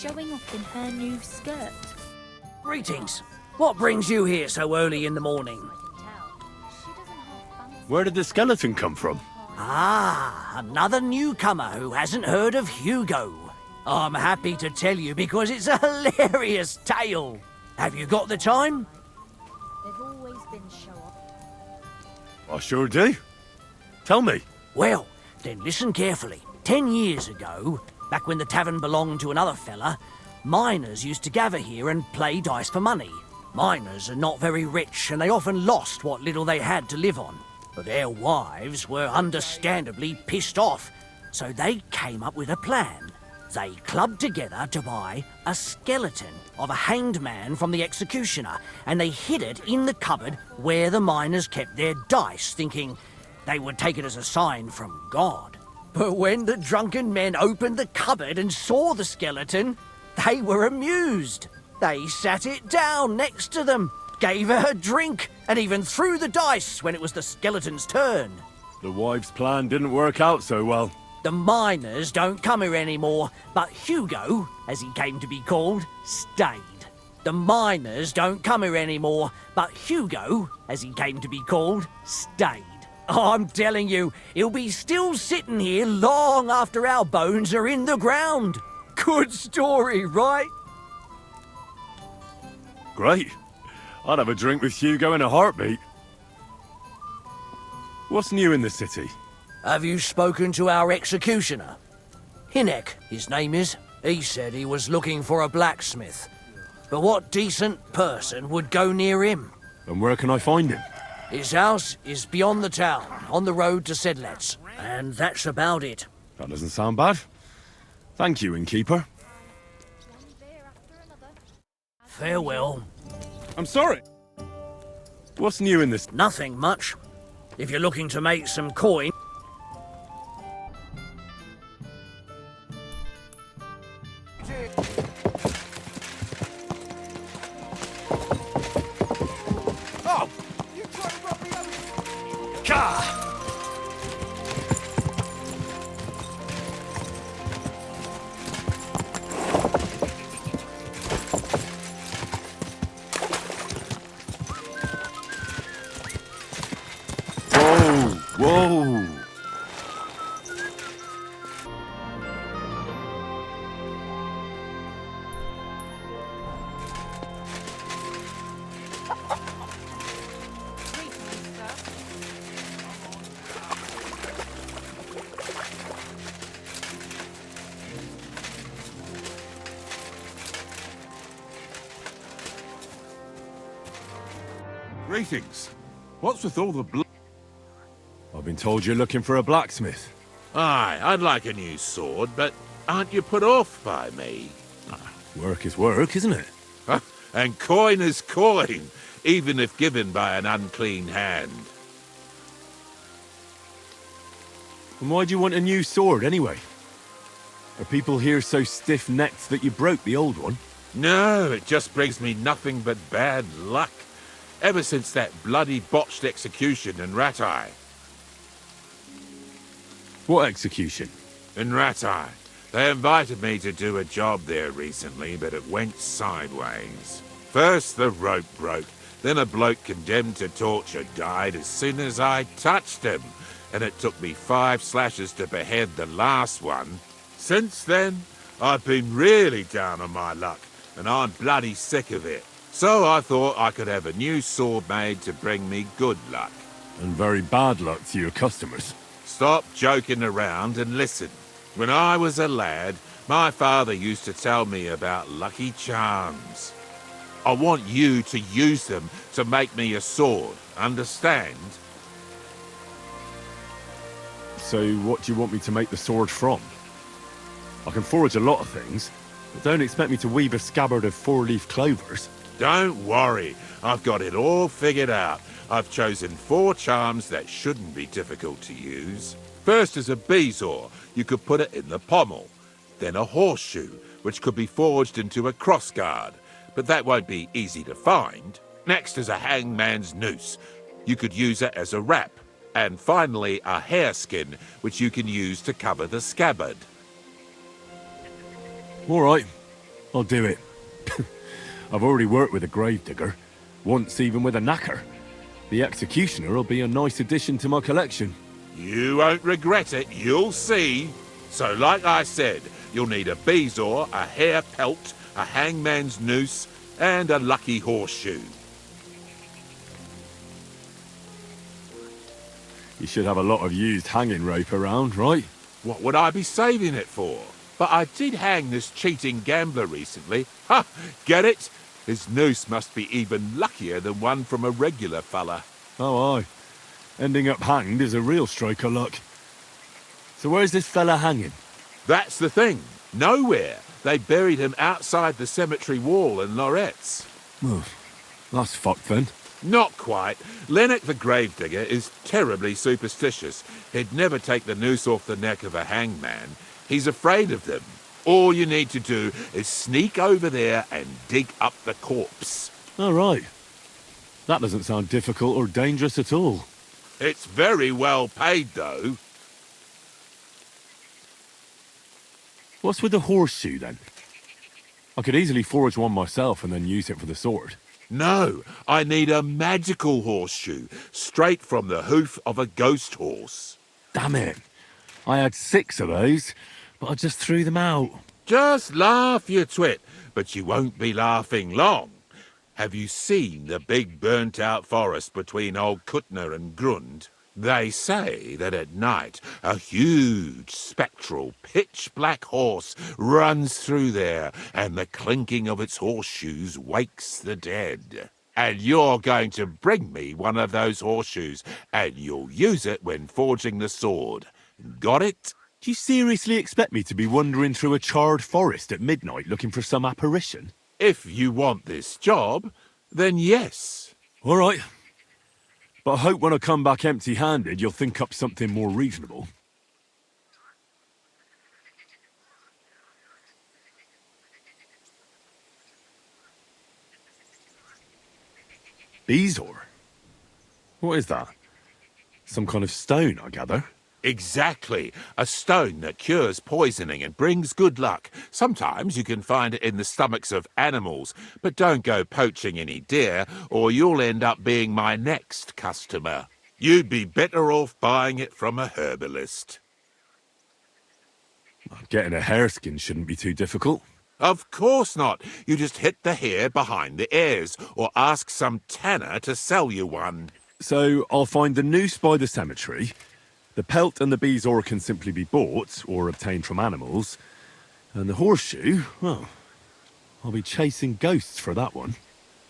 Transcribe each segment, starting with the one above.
showing off in her new skirt. Greetings. What brings you here so early in the morning? Where did the skeleton come from? Ah, another newcomer who hasn't heard of Hugo. I'm happy to tell you because it's a hilarious tale. Have you got the time? They've always been show-off. I sure do. Tell me. Well, then listen carefully. 10 years ago, back when the tavern belonged to another fella, miners used to gather here and play dice for money. Miners are not very rich and they often lost what little they had to live on. But their wives were understandably pissed off, so they came up with a plan. They clubbed together to buy a skeleton of a hanged man from the executioner, and they hid it in the cupboard where the miners kept their dice, thinking they would take it as a sign from God. But when the drunken men opened the cupboard and saw the skeleton, they were amused. They sat it down next to them, gave her a drink, and even threw the dice when it was the skeleton's turn. The wives' plan didn't work out so well. The miners don't come here anymore, but Hugo, as he came to be called, stayed. The miners don't come here anymore, but Hugo, as he came to be called, stayed. I'm telling you, he'll be still sitting here long after our bones are in the ground. Good story, right? Great. I'd have a drink with Hugo in a heartbeat. What's new in the city? Have you spoken to our executioner? Hinek, his name is. He said he was looking for a blacksmith. But what decent person would go near him? And where can I find him? His house is beyond the town, on the road to Sedlets. And that's about it. That doesn't sound bad. Thank you, innkeeper. Farewell. I'm sorry. What's new in this? Nothing much. If you're looking to make some coin... Oh! You trying to rub me over? Gah! Whoa! Greetings. What's with all the blood? I've been told you're looking for a blacksmith. Aye, I'd like a new sword, but aren't you put off by me? Work is work, isn't it? And coin is coin, even if given by an unclean hand. And why do you want a new sword, anyway? Are people here so stiff-necked that you broke the old one? No, it just brings me nothing but bad luck. Ever since that bloody botched execution in Ratai. What execution? In Ratai. They invited me to do a job there recently, but it went sideways. First the rope broke, then a bloke condemned to torture died as soon as I touched him, and it took me 5 slashes to behead the last one. Since then, I've been really down on my luck, and I'm bloody sick of it. So I thought I could have a new sword made to bring me good luck. And very bad luck to your customers. Stop joking around and listen. When I was a lad, my father used to tell me about lucky charms. I want you to use them to make me a sword, understand? So what do you want me to make the sword from? I can forge a lot of things, but don't expect me to weave a scabbard of 4-leaf clovers. Don't worry, I've got it all figured out. I've chosen 4 charms that shouldn't be difficult to use. First is a bezoar. You could put it in the pommel. Then a horseshoe, which could be forged into a crossguard, but that won't be easy to find. Next is a hangman's noose. You could use it as a wrap. And finally, a hareskin, which you can use to cover the scabbard. All right. I'll do it. I've already worked with a gravedigger, once even with a knacker. The executioner will be a nice addition to my collection. You won't regret it, you'll see. So like I said, you'll need a bezoar, a hare pelt, a hangman's noose, and a lucky horseshoe. You should have a lot of used hanging rope around, right? What would I be saving it for? But I did hang this cheating gambler recently. Ha! Get it? His noose must be even luckier than one from a regular fella. Oh, aye. Ending up hanged is a real stroke of luck. So where's this fella hanging? That's the thing. Nowhere. They buried him outside the cemetery wall in Loretz. Oh, that's fucked then. Not quite. Lennox the gravedigger is terribly superstitious. He'd never take the noose off the neck of a hangman. He's afraid of them. All you need to do is sneak over there and dig up the corpse. All right. That doesn't sound difficult or dangerous at all. It's very well paid, though. What's with the horseshoe, then? I could easily forge one myself and then use it for the sword. No, I need a magical horseshoe, straight from the hoof of a ghost horse. Damn it. I had 6 of those, but I just threw them out. Just laugh, you twit, but you won't be laughing long. Have you seen the big burnt-out forest between Old Kuttner and Grund? They say that at night a huge, spectral, pitch-black horse runs through there, and the clinking of its horseshoes wakes the dead. And you're going to bring me one of those horseshoes, and you'll use it when forging the sword. Got it? Do you seriously expect me to be wandering through a charred forest at midnight looking for some apparition? If you want this job, then yes. All right. But I hope when I come back empty-handed, you'll think up something more reasonable. Bezoar? What is that? Some kind of stone, I gather? Exactly. A stone that cures poisoning and brings good luck. Sometimes you can find it in the stomachs of animals, but don't go poaching any deer, or you'll end up being my next customer. You'd be better off buying it from a herbalist. Getting a hareskin shouldn't be too difficult. Of course not. You just hit the hair behind the ears, or ask some tanner to sell you one. So I'll find the noose by the cemetery. The pelt and the bezoar can simply be bought or obtained from animals. And the horseshoe, well, I'll be chasing ghosts for that one.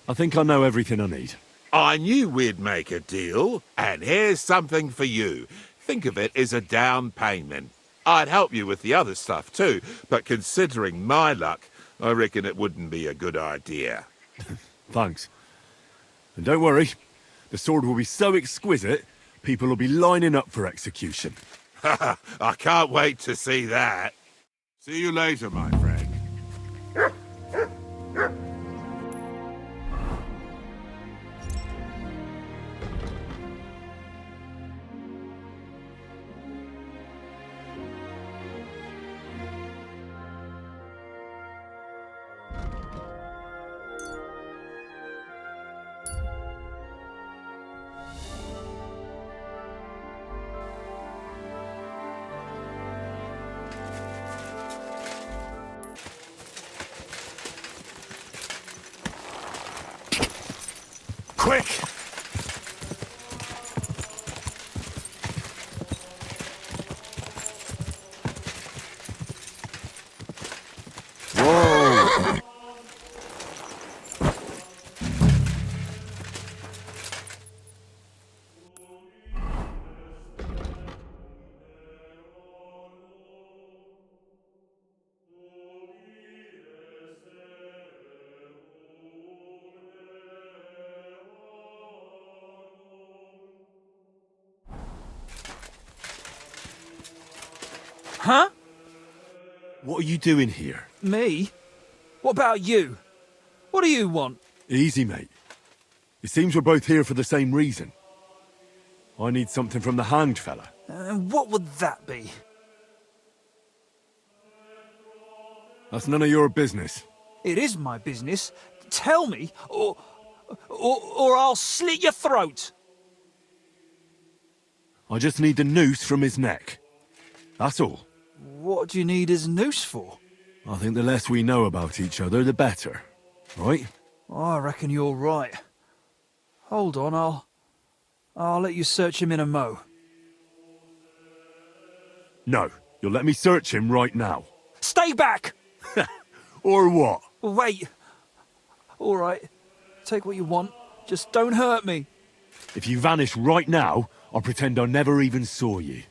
I think I know everything I need. I knew we'd make a deal, and here's something for you. Think of it as a down payment. I'd help you with the other stuff too, but considering my luck, I reckon it wouldn't be a good idea. Thanks. And don't worry, the sword will be so exquisite, people will be lining up for execution. I can't wait to see that. See you later, my friend. Quick! Whoa! Huh? What are you doing here? Me? What about you? What do you want? Easy, mate. It seems we're both here for the same reason. I need something from the hanged fella. And what would that be? That's none of your business. It is my business. Tell me, or I'll slit your throat. I just need the noose from his neck. That's all. What do you need his noose for? I think the less we know about each other, the better. Right? I reckon you're right. Hold on, I'll let you search him in a mo. No, you'll let me search him right now. Stay back! Or what? Wait. All right. Take what you want. Just don't hurt me. If you vanish right now, I'll pretend I never even saw you.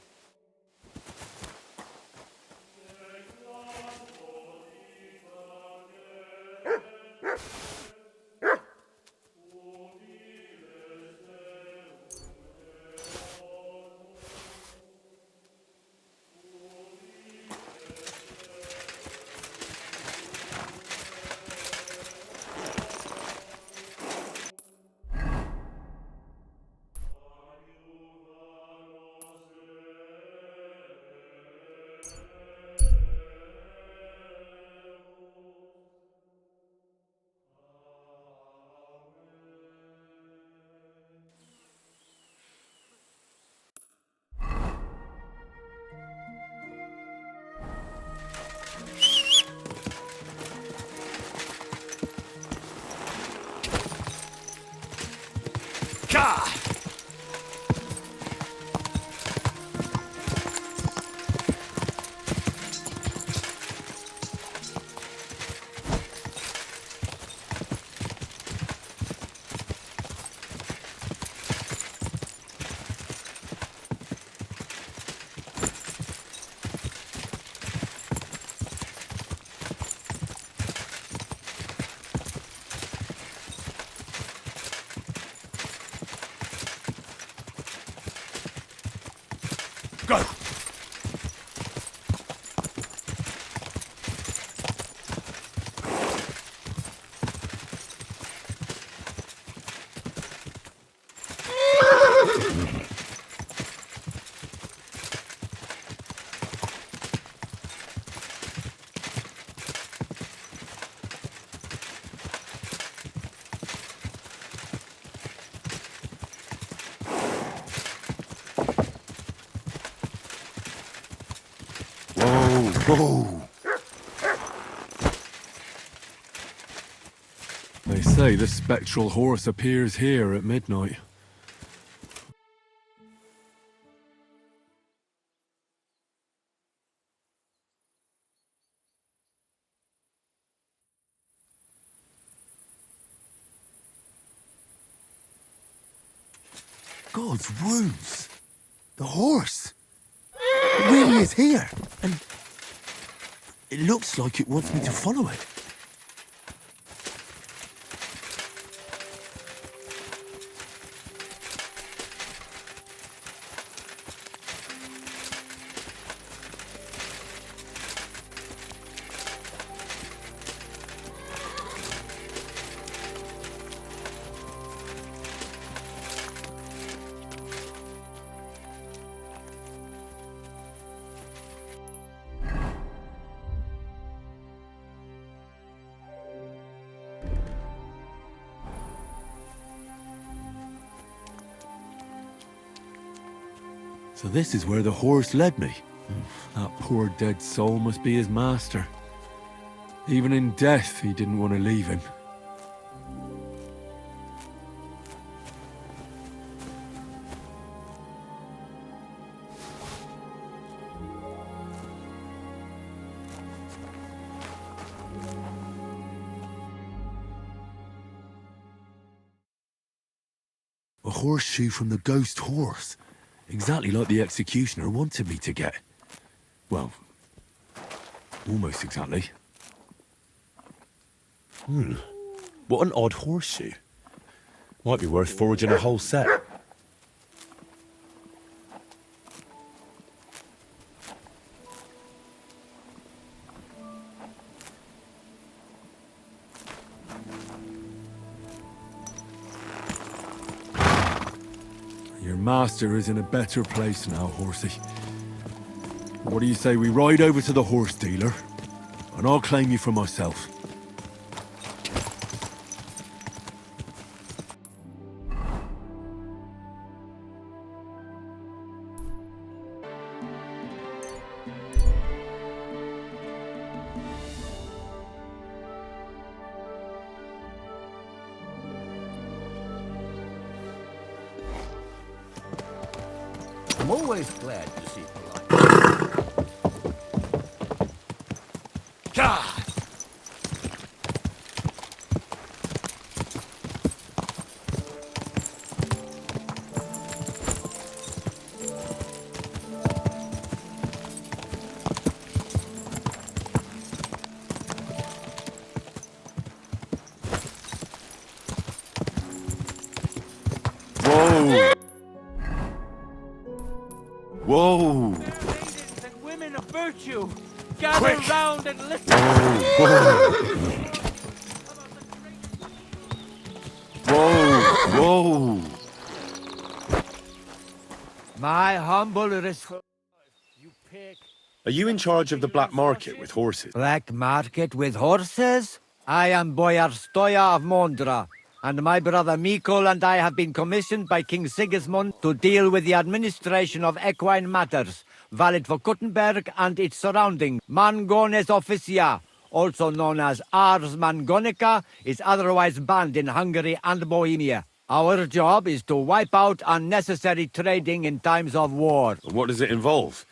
Gah! Go! Whoa! They say the spectral horse appears here at midnight. God's wounds! The horse! It really is here! And it looks like it wants me to follow it. So this is where the horse led me. That poor dead soul must be his master. Even in death, he didn't want to leave him. A horseshoe from the ghost horse. Exactly like the executioner wanted me to get. Well, almost exactly. What an odd horseshoe. Might be worth foraging a whole set. Your master is in a better place now, horsey. What do you say we ride over to the horse dealer, and I'll claim you for myself? I'm always glad to see polite. God! Whoa! Whoa! Ladies and women of virtue, gather Quick! round and listen. Whoa! Whoa! My humble respect. You pick. Are you in charge of the black market with horses? Black market with horses? I am Boyar Stoya of Mondra, and my brother Mikol and I have been commissioned by King Sigismund to deal with the administration of equine matters, valid for Kuttenberg and its surrounding. Mangones officia, also known as Ars Mangonica, is otherwise banned in Hungary and Bohemia. Our job is to wipe out unnecessary trading in times of war. And what does it involve?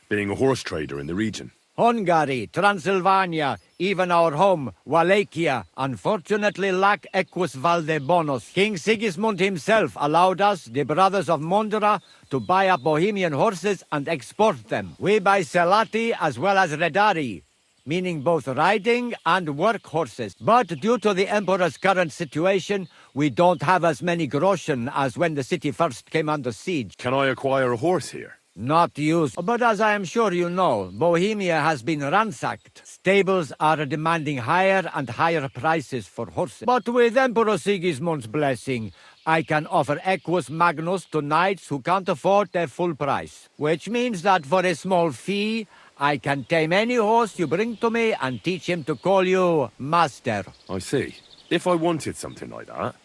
Being a horse trader in the region? Hungary, Transylvania, even our home, Wallachia, unfortunately lack equus valdebonus. King Sigismund himself allowed us, the brothers of Mondra, to buy up Bohemian horses and export them. We buy Selati as well as Redari, meaning both riding and work horses. But due to the Emperor's current situation, we don't have as many groschen as when the city first came under siege. Can I acquire a horse here? Not used. But as I am sure you know, Bohemia has been ransacked. Stables are demanding higher and higher prices for horses. But with Emperor Sigismund's blessing, I can offer Equus Magnus to knights who can't afford their full price. Which means that for a small fee, I can tame any horse you bring to me and teach him to call you master. I see. If I wanted something like that,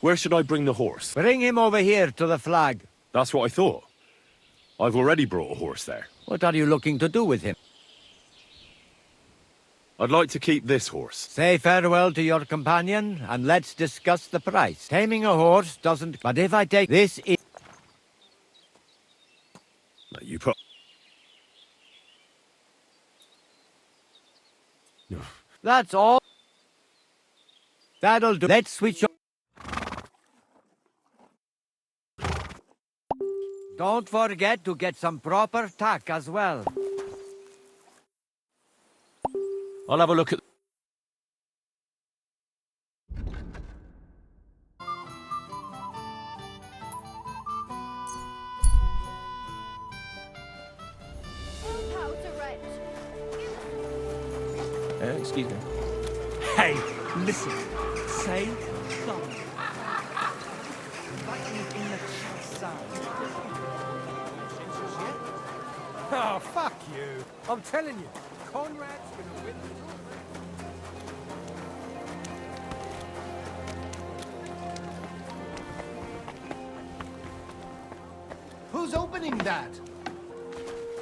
where should I bring the horse? Bring him over here to the flag. That's what I thought. I've already brought a horse there. What are you looking to do with him? I'd like to keep this horse. Say farewell to your companion, and let's discuss the price. Taming a horse doesn't... But if I take this... No, you put... That's all. That'll do. Let's switch on. Don't forget to get some proper tack as well. I'll have a look at... Excuse me. Hey, listen. Say something. In the chat sound. Oh, fuck you. I'm telling you, Conrad's gonna win the Who's opening that?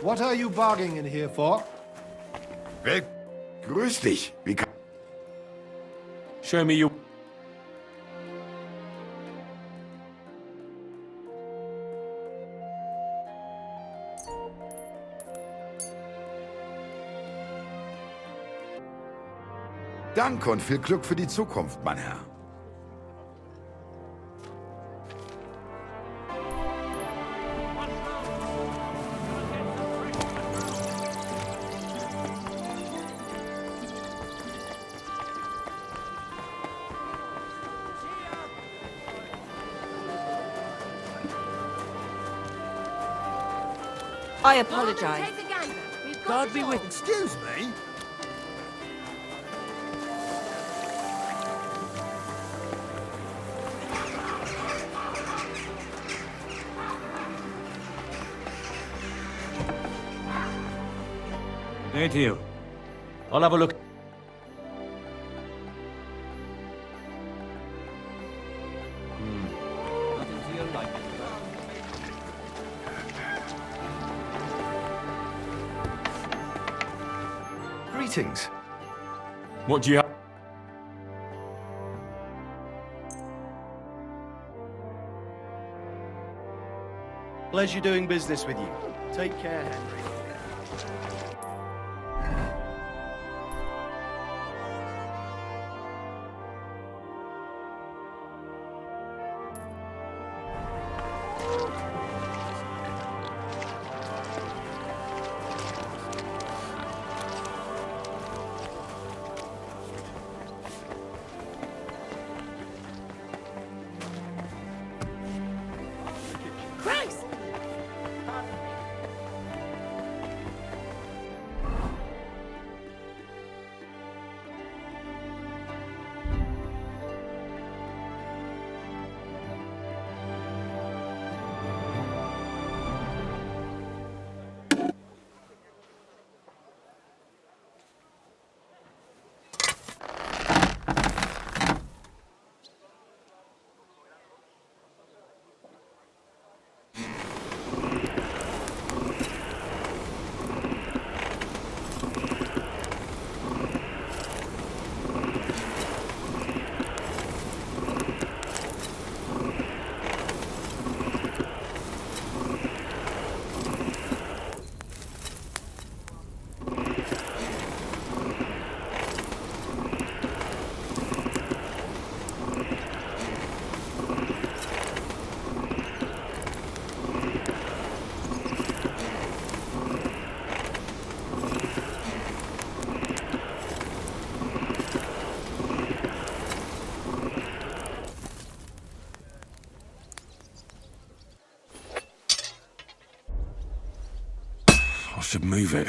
What are you bargaining in here for? Well, grüß dich. Wie kann... Show me your... Danke und viel Glück für die Zukunft, mein Herr. I apologize. God be with... Excuse me? Thank you. I'll have a look. Nothing to your liking. Greetings. What do you have? Pleasure doing business with you. Take care, Henry. Christ! I should move it.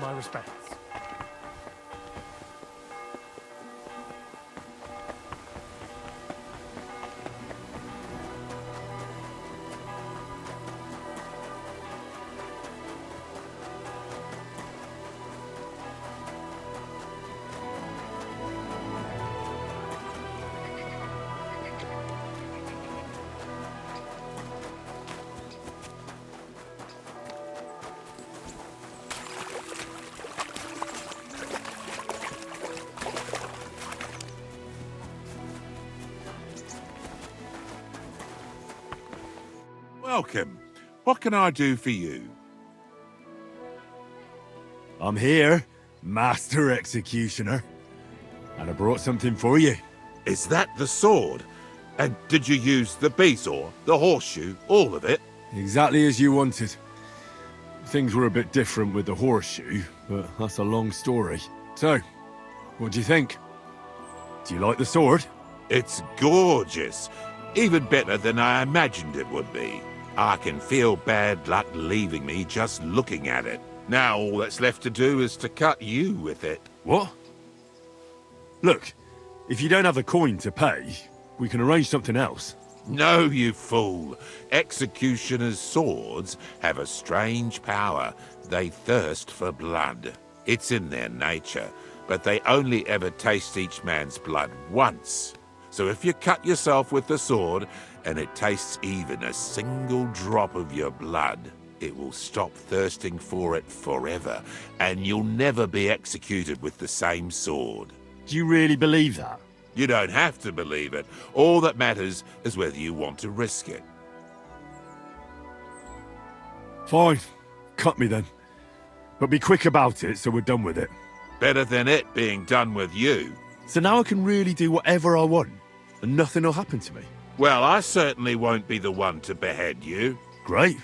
My respects. Welcome. What can I do for you? I'm here, Master Executioner. And I brought something for you. Is that the sword? And did you use the bezoar, the horseshoe, all of it? Exactly as you wanted. Things were a bit different with the horseshoe, but that's a long story. So, what do you think? Do you like the sword? It's gorgeous. Even better than I imagined it would be. I can feel bad luck leaving me just looking at it. Now all that's left to do is to cut you with it. What? Look, if you don't have the coin to pay, we can arrange something else. No, you fool. Executioners' swords have a strange power. They thirst for blood. It's in their nature, but they only ever taste each man's blood once. So if you cut yourself with the sword, and it tastes even a single drop of your blood, it will stop thirsting for it forever, and you'll never be executed with the same sword. Do you really believe that? You don't have to believe it. All that matters is whether you want to risk it. Fine. Cut me then. But be quick about it so we're done with it. Better than it being done with you. So now I can really do whatever I want, and nothing will happen to me. Well, I certainly won't be the one to behead you. Great.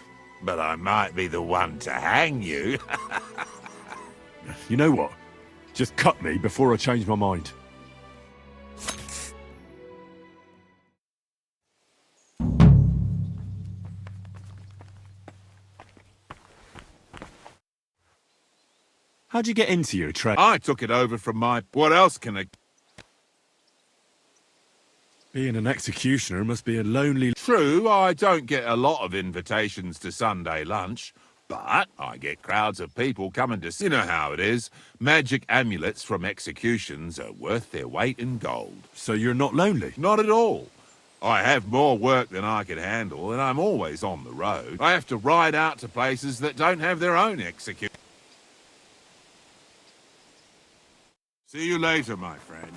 But I might be the one to hang you. You know what? Just cut me before I change my mind. How'd you get into your trade? I took it over from my... What else can I... Being an executioner must be a lonely... True, I don't get a lot of invitations to Sunday lunch, but I get crowds of people coming to... You know how it is. Magic amulets from executions are worth their weight in gold. So you're not lonely? Not at all. I have more work than I can handle, and I'm always on the road. I have to ride out to places that don't have their own execution. See you later, my friend.